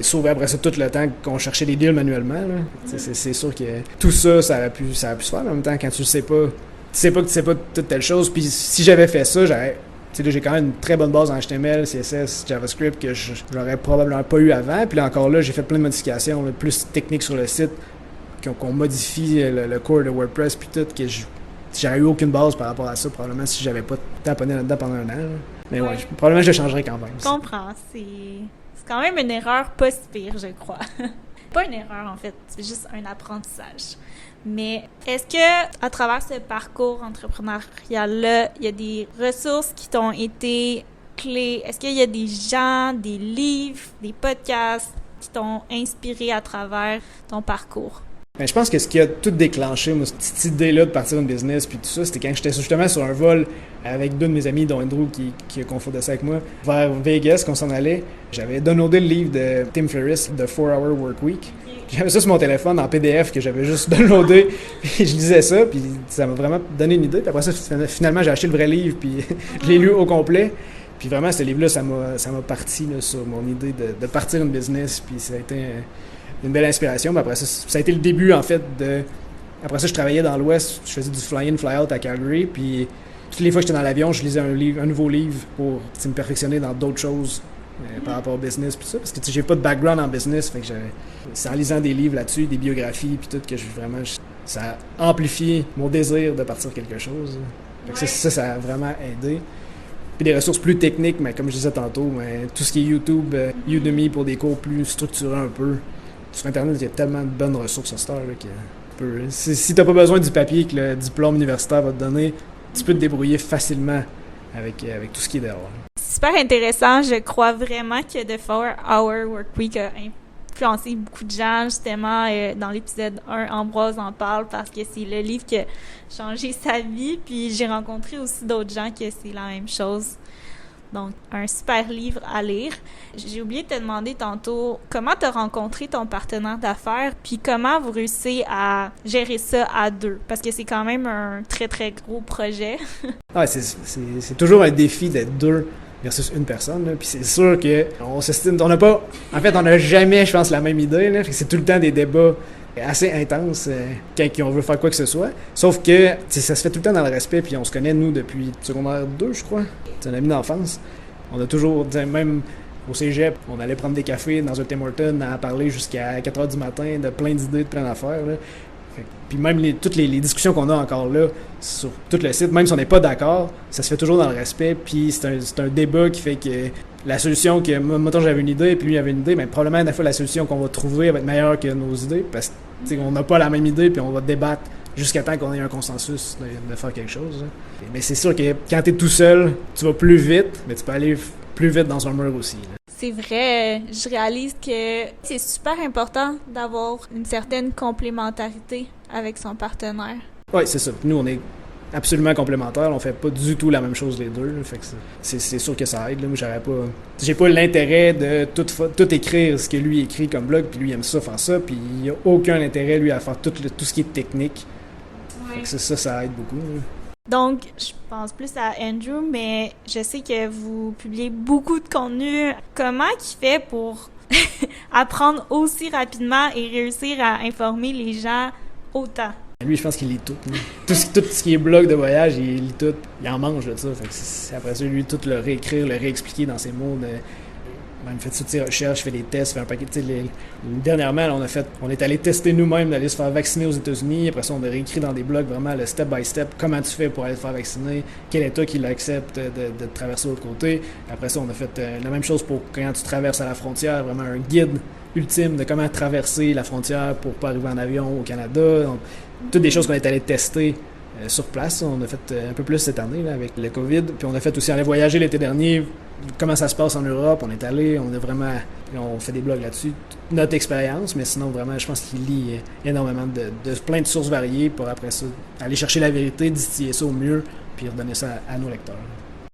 sauver après ça tout le temps qu'on cherchait les deals manuellement. Là. C'est sûr que tout ça, ça aurait pu se faire. Mais en même temps, quand tu sais pas que tu sais pas toute telle chose. Puis si j'avais fait ça, j'ai quand même une très bonne base en HTML, CSS, JavaScript que j'aurais probablement pas eu avant. Puis là, encore là, j'ai fait plein de modifications là, plus techniques sur le site, qu'on modifie le core de WordPress puis tout, que j'aurais eu aucune base par rapport à ça, probablement si j'avais pas taponné là-dedans pendant un an. Là. Mais ouais, probablement je le changerais quand même. Je comprends. C'est quand même une erreur pas si pire, je crois. Pas une erreur, en fait. C'est juste un apprentissage. Mais est-ce que, à travers ce parcours entrepreneurial-là, il y a des ressources qui t'ont été clés? Est-ce qu'il y a des gens, des livres, des podcasts qui t'ont inspiré à travers ton parcours? Ben, je pense que ce qui a tout déclenché, moi, cette idée-là de partir une business puis tout ça, c'était quand j'étais justement sur un vol avec deux de mes amis, dont Andrew qui a confondé ça avec moi, vers Vegas, qu'on s'en allait. J'avais downloadé le livre de Tim Ferriss, The 4-Hour Work Week. J'avais ça sur mon téléphone en PDF que j'avais juste downloadé, puis je lisais ça, puis ça m'a vraiment donné une idée. Puis après ça, finalement, j'ai acheté le vrai livre, puis je l'ai lu au complet. Puis vraiment, ce livre-là, ça m'a parti là, sur mon idée de partir une business, puis ça a été une belle inspiration. Mais après ça, ça a été le début, en fait, Après ça, je travaillais dans l'Ouest, je faisais du fly-in, fly-out à Calgary, puis toutes les fois que j'étais dans l'avion, je lisais un nouveau livre pour me perfectionner dans d'autres choses par rapport au business puis ça, parce que j'ai pas de background en business, fait que c'est en lisant des livres là-dessus, des biographies puis tout que ça a amplifié mon désir de partir quelque chose. Fait que ça a vraiment aidé. Puis des ressources plus techniques, mais comme je disais tantôt, tout ce qui est YouTube, Udemy pour des cours plus structurés un peu. Sur Internet, il y a tellement de bonnes ressources à cette heure si t'as pas besoin du papier que le diplôme universitaire va te donner, tu peux te débrouiller facilement avec tout ce qui est dehors. Super intéressant. Je crois vraiment que The 4-Hour Workweek a influencé beaucoup de gens. Justement, dans l'épisode 1, Ambroise en parle parce que c'est le livre qui a changé sa vie. Puis j'ai rencontré aussi d'autres gens que c'est la même chose. Donc, un super livre à lire. J'ai oublié de te demander tantôt comment tu as rencontré ton partenaire d'affaires, puis comment vous réussissez à gérer ça à deux, parce que c'est quand même un très, très gros projet. Ouais, c'est toujours un défi d'être deux versus une personne. Là. Puis c'est sûr qu'on s'estime... On n'a jamais, je pense, la même idée. Là. C'est tout le temps des débats assez intenses quand on veut faire quoi que ce soit. Sauf que ça se fait tout le temps dans le respect, puis on se connaît, nous, depuis secondaire 2, je crois. C'est un ami d'enfance. On a toujours, même au cégep, on allait prendre des cafés dans un Tim Hortons à parler jusqu'à 4h du matin de plein d'idées, de plein d'affaires. Là. Puis même toutes les discussions qu'on a encore là sur tout le site, même si on n'est pas d'accord, ça se fait toujours dans le respect. Puis c'est un débat qui fait que la solution que, moi, j'avais une idée, puis lui avait une idée, mais probablement, des fois, la solution qu'on va trouver va être meilleure que nos idées, parce qu'on n'a pas la même idée, puis on va débattre jusqu'à temps qu'on ait un consensus de faire quelque chose. Hein. Mais c'est sûr que quand tu es tout seul, tu vas plus vite, mais tu peux aller plus vite dans un mur aussi. Là. C'est vrai, je réalise que c'est super important d'avoir une certaine complémentarité avec son partenaire. Oui, c'est ça. Nous, on est absolument complémentaires. On fait pas du tout la même chose les deux. Là. Fait que c'est sûr que ça aide. Là. Moi, j'ai pas l'intérêt de tout écrire ce que lui écrit comme blog, puis lui aime ça, faire ça, puis il a aucun intérêt, lui, à faire tout ce qui est technique. Ouais. Fait que ça aide beaucoup. Là. Donc, je pense plus à Andrew, mais je sais que vous publiez beaucoup de contenu. Comment il fait pour apprendre aussi rapidement et réussir à informer les gens autant? Lui, je pense qu'il lit tout. Tout ce qui est blog de voyage, il lit tout. Il en mange de ça. Fait que c'est après ça, lui, tout le réécrire, le réexpliquer dans ses mots. Même fait toutes ses recherches, fait des tests, fait un paquet. Dernièrement, on est allé tester nous-mêmes d'aller se faire vacciner aux États-Unis. Après ça, on a réécrit dans des blogs vraiment le step by step. Comment tu fais pour aller te faire vacciner? Quel État qui l'accepte de traverser de l'autre côté? Après ça, on a fait la même chose pour quand tu traverses à la frontière. Vraiment un guide ultime de comment traverser la frontière pour pas arriver en avion au Canada. Donc, toutes des choses qu'on est allé tester sur place. On a fait un peu plus cette année là, avec le COVID. Puis on a fait aussi aller voyager l'été dernier. Comment ça se passe en Europe. On est allé, on fait des blogs là-dessus. Notre expérience, mais sinon vraiment, je pense qu'il lit énormément de plein de sources variées pour après ça aller chercher la vérité, distiller ça au mieux, puis redonner ça à nos lecteurs.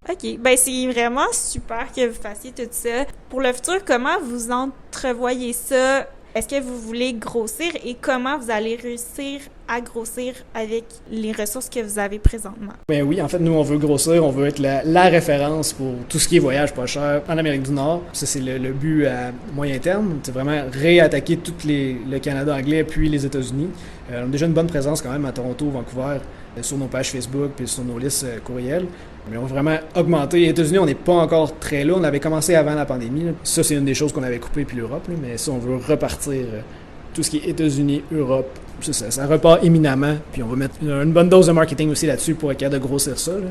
OK. Ben c'est vraiment super que vous fassiez tout ça. Pour le futur, comment vous entrevoyez ça? Est-ce que vous voulez grossir et comment vous allez réussir à grossir avec les ressources que vous avez présentement? Ben oui, en fait, nous, on veut grossir, on veut être la référence pour tout ce qui est voyage pas cher en Amérique du Nord. Ça, c'est le but à moyen terme. C'est vraiment réattaquer tout le Canada anglais puis les États-Unis. On a déjà une bonne présence quand même à Toronto, Vancouver, sur nos pages Facebook puis sur nos listes courriels. Mais on va vraiment augmenter. Les États-Unis, on n'est pas encore très là. On avait commencé avant la pandémie. Là. Ça, c'est une des choses qu'on avait coupées, puis l'Europe. Là. Mais ça, on veut repartir tout ce qui est États-Unis, Europe. Ça repart éminemment. Puis on va mettre une bonne dose de marketing aussi là-dessus pour être capable de grossir ça. Là.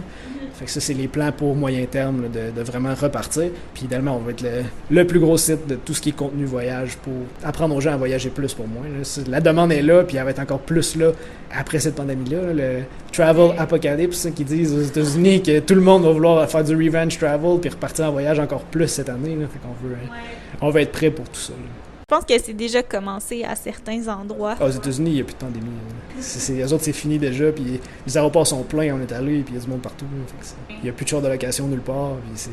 Fait que ça, c'est les plans pour moyen terme là, de vraiment repartir. Puis idéalement, on va être le plus gros site de tout ce qui est contenu voyage pour apprendre aux gens à voyager plus pour moins. Là. La demande est là, puis elle va être encore plus là après cette pandémie-là. Le Travel Apocalypse, qui disent aux États-Unis que tout le monde va vouloir faire du revenge travel puis repartir en voyage encore plus cette année. Là. Fait qu'on on va être prêt pour tout ça. Là. Je pense que c'est déjà commencé à certains endroits. Aux États-Unis, il n'y a plus de pandémie. Eux autres, c'est fini déjà, puis les aéroports sont pleins, on est allé, puis il y a du monde partout. Il n'y a plus de chars de location nulle part, puis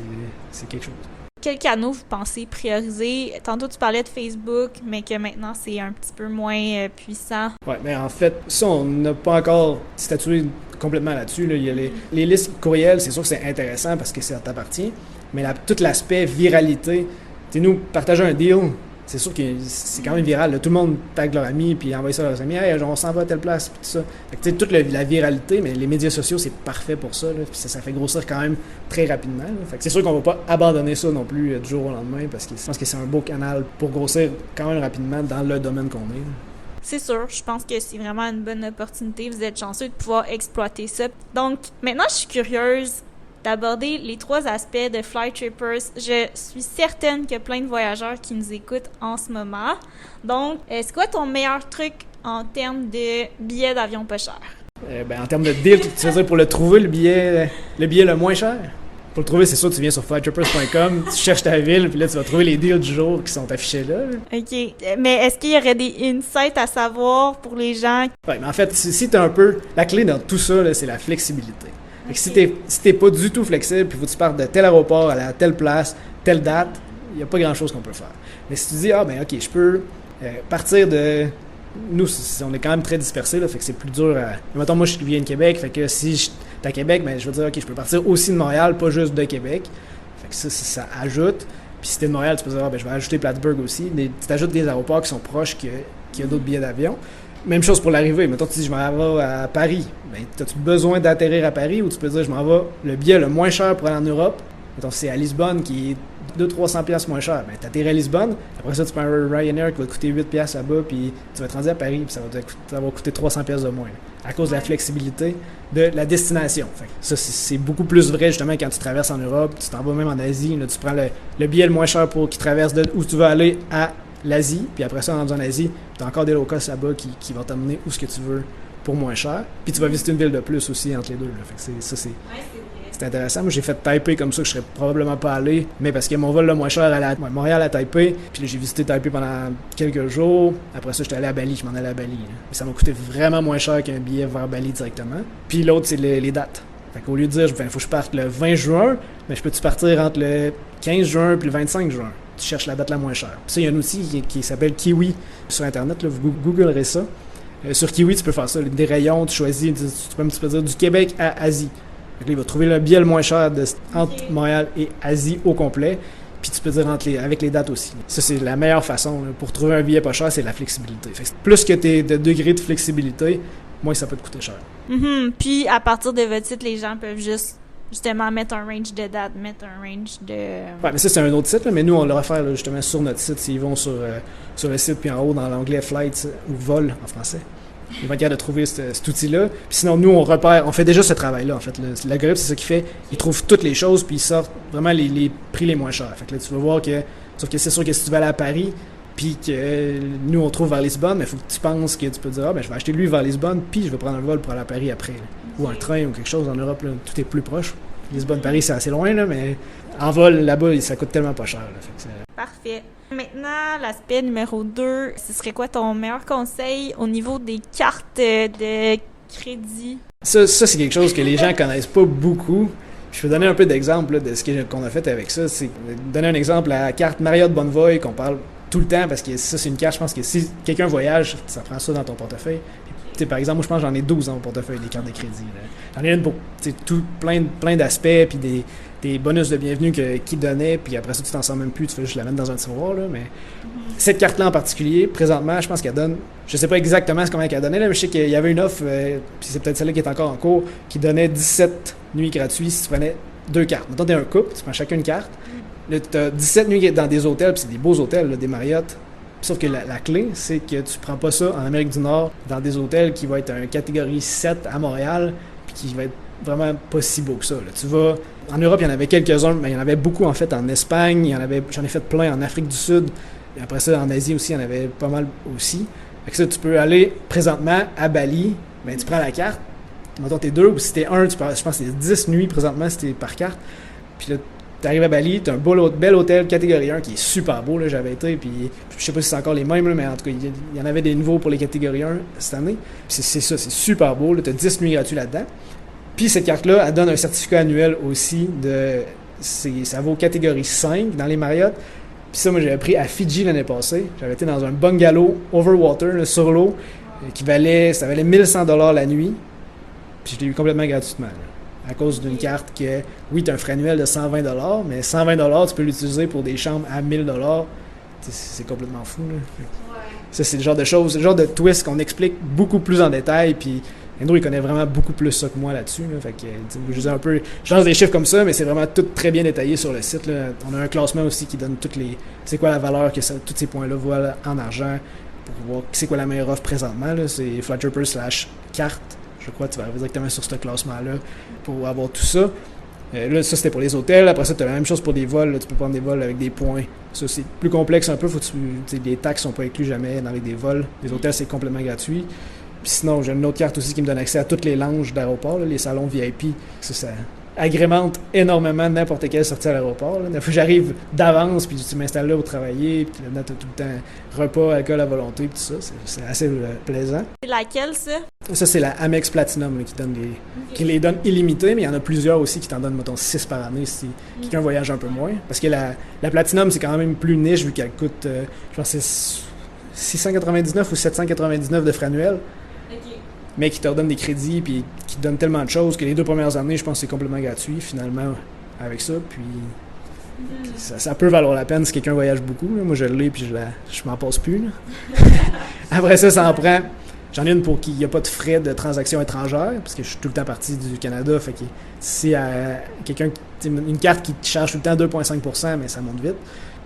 c'est quelque chose. Quel canal vous pensez prioriser? Tantôt, tu parlais de Facebook, mais que maintenant, c'est un petit peu moins puissant. Oui, mais en fait, ça, on n'a pas encore statué complètement là-dessus. Là. Il y a les listes courriels, c'est sûr que c'est intéressant parce que ça t'appartient, mais tout l'aspect viralité, nous, partager un deal, c'est sûr que c'est quand même viral. Là. Tout le monde tag leurs amis, puis envoie ça à leurs amis. Hey, on s'en va à telle place, puis tout ça. Fait que, tu sais, toute la viralité, mais les médias sociaux, c'est parfait pour ça. Là, puis ça fait grossir quand même très rapidement. Là. Fait que c'est sûr qu'on va pas abandonner ça non plus du jour au lendemain, parce que je pense que c'est un beau canal pour grossir quand même rapidement dans le domaine qu'on est. Là. C'est sûr, je pense que c'est vraiment une bonne opportunité. Vous êtes chanceux de pouvoir exploiter ça. Donc, maintenant, je suis curieuse d'aborder les 3 aspects de Flytrippers. Je suis certaine qu'il y a plein de voyageurs qui nous écoutent en ce moment. Donc, c'est quoi ton meilleur truc en termes de billets d'avion pas cher? En termes de deal, tu veux dire pour le trouver, le billet le moins cher? Pour le trouver, c'est sûr, tu viens sur flytrippers.com, tu cherches ta ville, puis là, tu vas trouver les deals du jour qui sont affichés là. OK. Mais est-ce qu'il y aurait des insights à savoir pour les gens? Ouais, mais en fait, si t'as un peu... La clé dans tout ça, là, c'est la flexibilité. Fait que si t'es pas du tout flexible, puis faut que tu partes de tel aéroport à telle place, telle date, il n'y a pas grand-chose qu'on peut faire. Mais si tu dis, OK, je peux partir de... Nous, on est quand même très dispersés, là, fait que c'est plus dur à... Mettons, moi, je viens de Québec, fait que si je suis à Québec, je veux dire, OK, je peux partir aussi de Montréal, pas juste de Québec. Fait que ça ajoute. Puis si t'es de Montréal, tu peux dire, je vais ajouter Plattsburgh aussi. Tu t'ajoutes des aéroports qui sont proches qu'il y a d'autres billets d'avion. Même chose pour l'arrivée. Mettons, tu dis, je m'en vais à Paris. As-tu besoin d'atterrir à Paris ou tu peux dire, je m'en vais le billet le moins cher pour aller en Europe? Mettons, c'est à Lisbonne qui est 200-300$ moins cher. Tu atterris à Lisbonne. Après ça, tu prends un Ryanair qui va te coûter 8$ là-bas, puis tu vas te rendre à Paris, puis ça va coûter 300$ de moins. À cause de la flexibilité de la destination. Fait que ça, c'est beaucoup plus vrai justement quand tu traverses en Europe, tu t'en vas même en Asie. Là, tu prends le billet le moins cher qui traverse où tu veux aller à l'Asie, puis après ça, en Asie, tu as encore des low-cost là-bas qui vont t'emmener où ce que tu veux pour moins cher. Puis tu vas visiter une ville de plus aussi entre les deux. Là. Fait que c'est intéressant. Moi, j'ai fait Taipei comme ça, que je serais probablement pas allé, mais parce que mon vol le moins cher allait à Montréal à Taipei, puis là, j'ai visité Taipei pendant quelques jours. Après ça, j'étais allé à Bali, je m'en allais à Bali. Là. Mais ça m'a coûté vraiment moins cher qu'un billet vers Bali directement. Puis l'autre, c'est les dates. Fait qu'au lieu de dire, il faut que je parte le 20 juin, mais je peux-tu partir entre le 15 juin puis le 25 juin? Tu cherches la date la moins chère. Puis ça, il y a un outil qui s'appelle Kiwi sur Internet, là, vous googlerez ça. Sur Kiwi, tu peux faire ça, des rayons, tu choisis, tu peux dire du Québec à Asie. Donc là, il va trouver le billet le moins cher entre Montréal et Asie au complet. Puis tu peux dire avec les dates aussi. Ça, c'est la meilleure façon. Là, pour trouver un billet pas cher, c'est la flexibilité. Fait que plus que tu es de degré de flexibilité, moins ça peut te coûter cher. Puis à partir de votre site, les gens peuvent justement mettre un range de dates, mettre un range de... Ouais, mais ça, c'est un autre site, là, mais nous, on le réfère là, justement sur notre site. S'ils vont sur le site, puis en haut, dans l'onglet Flights ou Vol en français. Ils vont être capables de trouver cet outil-là. Puis sinon, nous, on fait déjà ce travail-là, en fait. L'algorithme, c'est ça qu'il fait. Il trouve toutes les choses, puis il sort vraiment les prix les moins chers. Fait que là, tu vas voir que... Sauf que c'est sûr que si tu vas aller à Paris, puis que nous, on trouve vers Lisbonne, mais il faut que tu penses que tu peux dire, je vais acheter lui vers Lisbonne, puis je vais prendre un vol pour aller à Paris après. Là. Ou un train ou quelque chose en Europe, là, tout est plus proche. Lisbonne-Paris, c'est assez loin, là, mais en vol, là-bas, ça coûte tellement pas cher. Là, fait que Parfait. Maintenant, l'aspect numéro 2, ce serait quoi ton meilleur conseil au niveau des cartes de crédit? Ça c'est quelque chose que les gens connaissent pas beaucoup. Je peux donner un peu d'exemple de ce qu'on a fait avec ça. C'est donner un exemple à la carte Marriott Bonvoy qu'on parle tout le temps parce que ça, c'est une carte, je pense que si quelqu'un voyage, ça prend ça dans ton portefeuille. Par exemple, moi, je pense que j'en ai 12 dans mon portefeuille, des cartes de crédit. Là. J'en ai une pour plein d'aspects, puis des bonus de bienvenue qu'ils donnaient, puis après ça, tu t'en sors même plus, tu fais juste la mettre dans un tiroir. Là, mais cette carte-là en particulier, présentement, je pense qu'elle donne, je sais pas exactement comment elle donnait, là, mais je sais qu'il y avait une offre, puis c'est peut-être celle-là qui est encore en cours, qui donnait 17 nuits gratuites si tu prenais 2 cartes. Mettons, t'es un couple, tu prends chacun une carte, là, tu as 17 nuits dans des hôtels, puis c'est des beaux hôtels, là, des Marriott. Sauf que la clé, c'est que tu prends pas ça en Amérique du Nord dans des hôtels qui vont être en catégorie 7 à Montréal puis qui va être vraiment pas si beau que ça. Là. Tu vas... En Europe, il y en avait quelques-uns, mais il y en avait beaucoup en fait en Espagne, j'en ai fait plein en Afrique du Sud. Et après ça, en Asie aussi, il y en avait pas mal aussi. Fait que ça, tu peux aller présentement à Bali, tu prends la carte, mettons t'es 2 ou si t'es 1, je pense que c'est 10 nuits présentement si t'es par carte. Puis là, t'arrives à Bali, t'as un bel hôtel catégorie 1 qui est super beau, là, j'avais été, puis je sais pas si c'est encore les mêmes, là, mais en tout cas, il y en avait des nouveaux pour les catégories 1 cette année. Puis c'est ça, c'est super beau, là, t'as 10 nuits gratuites là-dedans. Puis cette carte-là, elle donne un certificat annuel aussi ça vaut catégorie 5 dans les Marriott. Puis ça, moi, j'avais pris à Fidji l'année passée. J'avais été dans un bungalow overwater, là, sur l'eau, ça valait 1100$ la nuit. Puis je l'ai eu complètement gratuitement, là. À cause d'une carte que, oui, tu as un frais annuel de 120$, mais 120$, tu peux l'utiliser pour des chambres à 1000$. c'est complètement fou. Là. Ça, c'est le genre de choses, le genre de twist qu'on explique beaucoup plus en détail, puis Andrew, il connaît vraiment beaucoup plus ça que moi là-dessus. Là. Fait que, je dis un peu, je lance des chiffres comme ça, mais c'est vraiment tout très bien détaillé sur le site. Là. On a un classement aussi qui donne c'est quoi la valeur que tous ces points-là voient en argent, pour voir c'est quoi la meilleure offre présentement. Là. C'est flytrippers/carte. Je crois que tu vas arriver directement sur ce classement-là pour avoir tout ça. Là, ça, c'était pour les hôtels. Après ça, tu as la même chose pour des vols. Là, tu peux prendre des vols avec des points. Ça, c'est plus complexe un peu. Les taxes sont pas inclus jamais avec des vols. Les hôtels, c'est complètement gratuit. Puis sinon, j'ai une autre carte aussi qui me donne accès à toutes les lounges d'aéroport, là, les salons VIP. Ça agrémente énormément n'importe quelle sortie à l'aéroport. Là. J'arrive d'avance, puis tu m'installes là pour travailler, puis là-dedans, tu as tout le temps repas, alcool à volonté, puis tout ça. C'est assez plaisant. C'est laquelle, ça? Ça, c'est la Amex Platinum là, qui les donne illimitées, mais il y en a plusieurs aussi qui t'en donnent, mettons, 6 par année si quelqu'un voyage un peu moins. Parce que la Platinum, c'est quand même plus niche, vu qu'elle coûte, je pense que c'est 699 ou 799 de frais annuels. Mais qui te redonne des crédits puis qui te donne tellement de choses que les 2 premières années, je pense que c'est complètement gratuit finalement avec ça. Puis ça peut valoir la peine si quelqu'un voyage beaucoup. Là. Moi, je l'ai puis je m'en passe plus. Là. Après ça en prend. J'en ai une pour qu'il n'y a pas de frais de transaction étrangère parce que je suis tout le temps parti du Canada. Fait que si quelqu'un, une carte qui te charge tout le temps 2,5%, mais ça monte vite.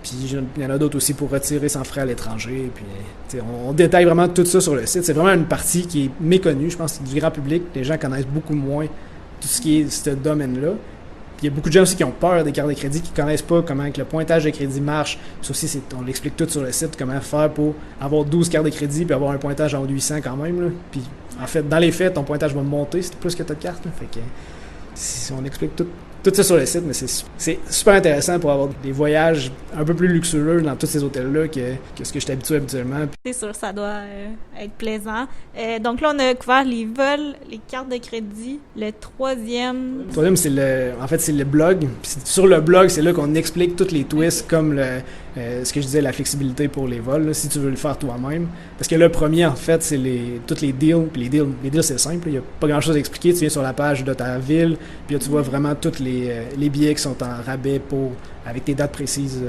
Puis il y en a d'autres aussi pour retirer sans frais à l'étranger. Puis on détaille vraiment tout ça sur le site. C'est vraiment une partie qui est méconnue. Je pense que c'est du grand public. Les gens connaissent beaucoup moins tout ce qui est ce domaine-là. Puis il y a beaucoup de gens aussi qui ont peur des cartes de crédit, qui ne connaissent pas comment que le pointage de crédit marche. Ça aussi, on l'explique tout sur le site, comment faire pour avoir 12 cartes de crédit puis avoir un pointage en 800 quand même. Là. Puis en fait, dans les faits, ton pointage va monter si tu as plus que tu as de cartes. Là. Fait que on explique tout ça sur le site, mais c'est super intéressant pour avoir des voyages un peu plus luxueux dans tous ces hôtels-là que ce que je suis habitué habituellement. C'est sûr, ça doit être plaisant. Donc là, on a couvert les vols, les cartes de crédit. Le troisième... Le troisième, c'est le blog. Puis sur le blog, c'est là qu'on explique tous les twists, comme ce que je disais, la flexibilité pour les vols, là, si tu veux le faire toi-même. Parce que le premier, en fait, c'est tous les deals. Puis les deals, c'est simple. Il n'y a pas grand-chose à expliquer. Tu viens sur la page de ta ville, puis là, tu vois vraiment tous les billets qui sont en rabais avec tes dates précises.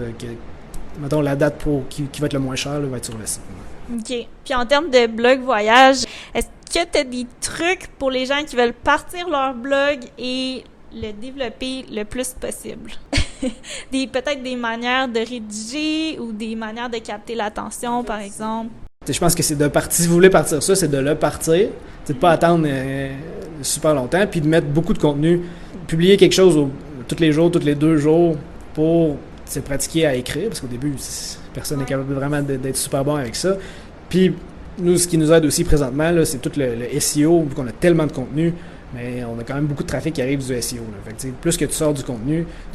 Mettons, la date qui va être le moins cher là, va être sur le site. OK. Puis en termes de blog voyage, est-ce que tu as des trucs pour les gens qui veulent partir leur blog et le développer le plus possible? Peut-être des manières de rédiger ou des manières de capter l'attention, par exemple? Je pense que c'est de partir. Si vous voulez partir ça, c'est de le partir. C'est de pas attendre super longtemps, puis de mettre beaucoup de contenu. Publier quelque chose tous les jours, tous les 2 jours pour se pratiquer à écrire, parce qu'au début, personne n'est capable vraiment d'être super bon avec ça. Puis, nous, ce qui nous aide aussi présentement, là, c'est tout le SEO, vu qu'on a tellement de contenu, mais on a quand même beaucoup de trafic qui arrive du SEO. Là. Fait que, plus que tu sors du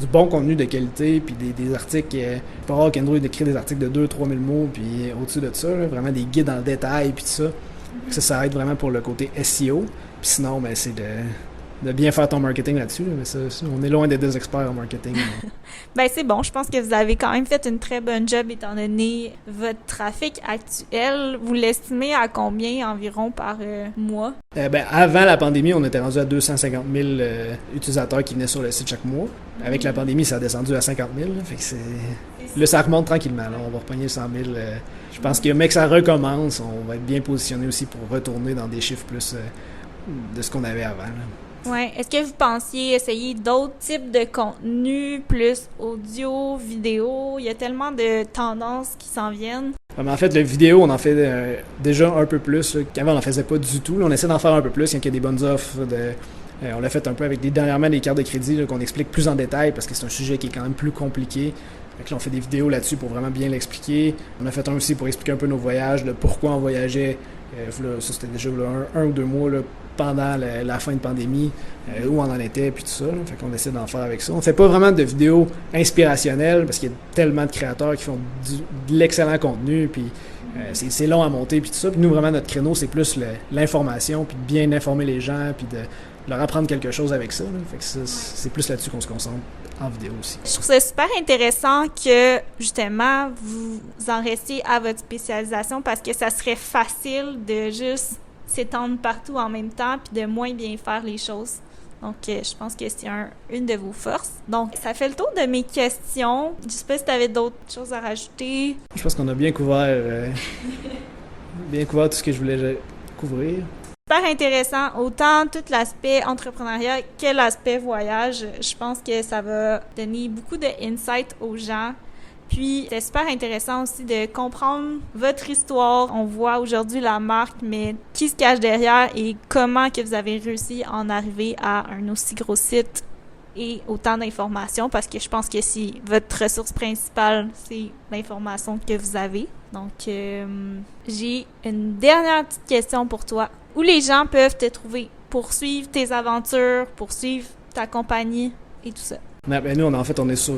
bon contenu de qualité, puis des articles, pas rare qu'Andrew écrit des articles de 2-3 000 mots, puis au-dessus de ça, là, vraiment des guides dans le détail, puis tout ça. Ça aide vraiment pour le côté SEO. Puis sinon, c'est de bien faire ton marketing là-dessus. Là, mais ça, on est loin d'être des experts en marketing. C'est bon. Je pense que vous avez quand même fait une très bonne job étant donné votre trafic actuel. Vous l'estimez à combien environ par mois? Avant la pandémie, on était rendu à 250 000 utilisateurs qui venaient sur le site chaque mois. Avec la pandémie, ça a descendu à 50 000. Là, fait que là, ça remonte tranquillement. Là, on va repogner 100 000. Je pense que, mais que ça recommence, on va être bien positionné aussi pour retourner dans des chiffres plus de ce qu'on avait avant. Là. Ouais. Est-ce que vous pensiez essayer d'autres types de contenus, plus audio, vidéo? Il y a tellement de tendances qui s'en viennent. En fait, la vidéo, on en fait déjà un peu plus. Qu'avant, on n'en faisait pas du tout. Là, on essaie d'en faire un peu plus quand il y a des bonnes offres. On l'a fait un peu avec dernièrement des cartes de crédit là, qu'on explique plus en détail parce que c'est un sujet qui est quand même plus compliqué. Fait que là, on fait des vidéos là-dessus pour vraiment bien l'expliquer. On a fait un aussi pour expliquer un peu nos voyages, pourquoi on voyageait. Ça, c'était déjà un ou 2 mois là, pendant la fin de pandémie, où on en était, puis tout ça. Là. Fait qu'on essaie d'en faire avec ça. On fait pas vraiment de vidéos inspirationnelles parce qu'il y a tellement de créateurs qui font de l'excellent contenu, puis c'est long à monter, puis tout ça. Puis nous, vraiment, notre créneau, c'est plus l'information, puis de bien informer les gens, puis de leur apprendre quelque chose avec ça. Là. Fait que ça, c'est plus là-dessus qu'on se concentre en vidéo aussi. Je trouve ça super intéressant que, justement, vous en restiez à votre spécialisation parce que ça serait facile de juste s'étendre partout en même temps puis de moins bien faire les choses. Donc, je pense que c'est une de vos forces. Donc, ça fait le tour de mes questions. Je sais pas si tu avais d'autres choses à rajouter. Je pense qu'on a bien couvert tout ce que je voulais couvrir. Super intéressant, autant tout l'aspect entrepreneuriat que l'aspect voyage. Je pense que ça va donner beaucoup de insight aux gens. Puis, c'est super intéressant aussi de comprendre votre histoire. On voit aujourd'hui la marque, mais qui se cache derrière et comment que vous avez réussi à en arriver à un aussi gros site et autant d'informations, parce que je pense que c'est votre ressource principale, c'est l'information que vous avez. Donc, j'ai une dernière petite question pour toi. Où les gens peuvent te trouver pour suivre tes aventures, pour suivre ta compagnie et tout ça? Nous, on est sur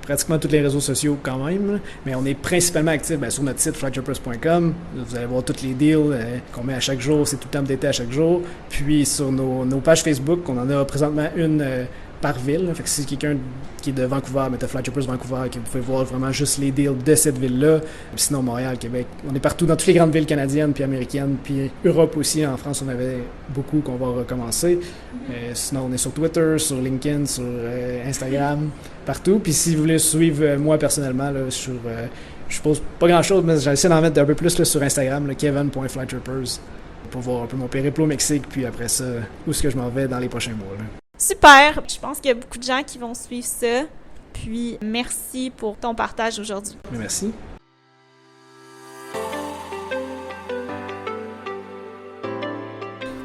pratiquement tous les réseaux sociaux quand même, mais on est principalement actifs sur notre site flighttrippers.com. Vous allez voir tous les deals qu'on met à chaque jour, c'est tout le temps updaté à chaque jour. Puis sur nos pages Facebook, on en a présentement une par ville. Fait que si quelqu'un qui est de Vancouver, mettez Flighttrippers Vancouver, que vous pouvez voir vraiment juste les deals de cette ville-là. Puis sinon, Montréal, Québec, on est partout dans toutes les grandes villes canadiennes, puis américaines, puis Europe aussi. En France, on avait beaucoup qu'on va recommencer. Sinon, on est sur Twitter, sur LinkedIn, sur Instagram, partout. Puis si vous voulez suivre moi personnellement, là, je pose pas grand-chose, mais j'essaie d'en mettre un peu plus là, sur Instagram, kevin.flighttrippers, pour voir un peu mon périple au Mexique, puis après ça, où est-ce que je m'en vais dans les prochains mois. Là. Super! Je pense qu'il y a beaucoup de gens qui vont suivre ça. Puis, merci pour ton partage aujourd'hui. Merci.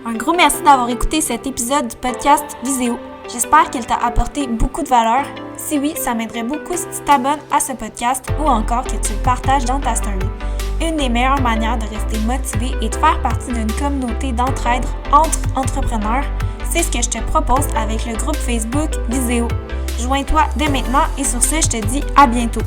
Un gros merci d'avoir écouté cet épisode du podcast Viséo. J'espère qu'il t'a apporté beaucoup de valeur. Si oui, ça m'aiderait beaucoup si tu t'abonnes à ce podcast ou encore que tu le partages dans ta story. Une des meilleures manières de rester motivé et de faire partie d'une communauté d'entraide entre entrepreneurs, c'est ce que je te propose avec le groupe Facebook Viséo. Joins-toi dès maintenant et sur ce, je te dis à bientôt.